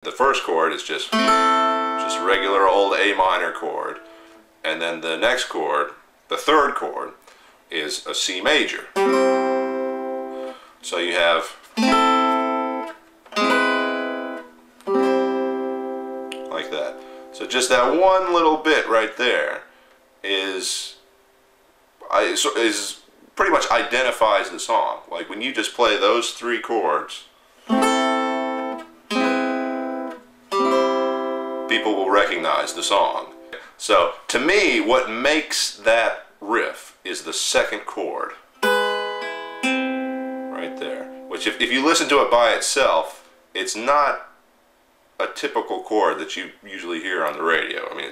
The first chord is just regular old A minor chord, and then the next chord, the third chord, is a C major. So you have like that. So just that one little bit right there is pretty much identifies the song. Like when you just play those three chords, people will recognize the song. So to me, what makes that riff is the second chord right there, which if you listen to it by itself, it's not a typical chord that you usually hear on the radio. I mean,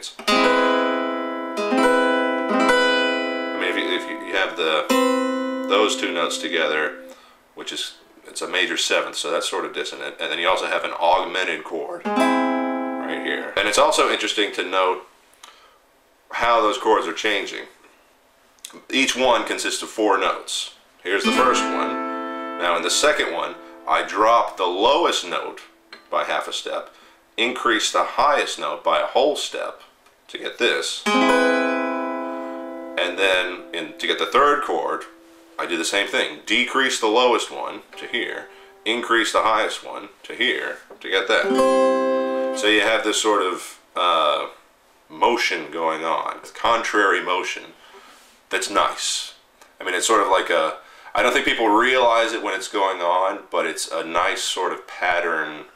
if you have those two notes together, which is, it's a major seventh, so that's sort of dissonant, and then you also have an augmented chord right here. And it's also interesting to note how those chords are changing. Each one consists of 4 notes. Here's the first one. Now in the second one, I drop the lowest note by half a step, increase the highest note by a whole step to get this, and then to get the third chord, I do the same thing. Decrease the lowest one to here, increase the highest one to here to get that. So you have this sort of motion going on, contrary motion, that's nice. I mean, it's sort of like a, I don't think people realize it when it's going on, but it's a nice sort of pattern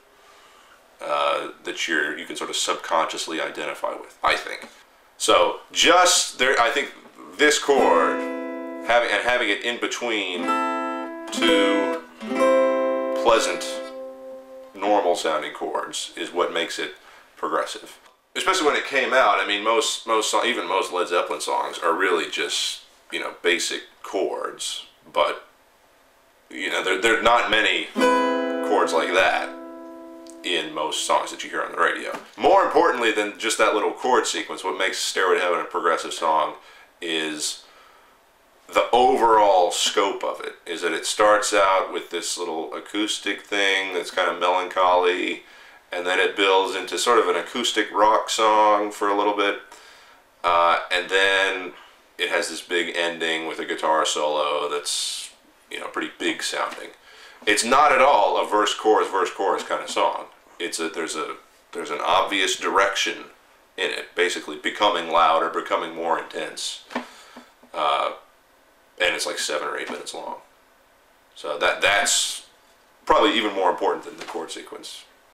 that you can sort of subconsciously identify with, I think. So just there, I think this chord, having it in between two pleasant, normal sounding chords is what makes it progressive. Especially when it came out, I mean, even most Led Zeppelin songs are really just, you know, basic chords, but, you know, there are not many chords like that in most songs that you hear on the radio. More importantly than just that little chord sequence, what makes Stairway to Heaven a progressive song is the overall scope of it. Is that it starts out with this little acoustic thing that's kind of melancholy, and then it builds into sort of an acoustic rock song for a little bit, and then it has this big ending with a guitar solo that's, you know, pretty big sounding. It's not at all a verse chorus kind of song. There's an obvious direction in it, basically becoming louder, becoming more intense, and it's like 7 or 8 minutes long. So that's probably even more important than the chord sequence.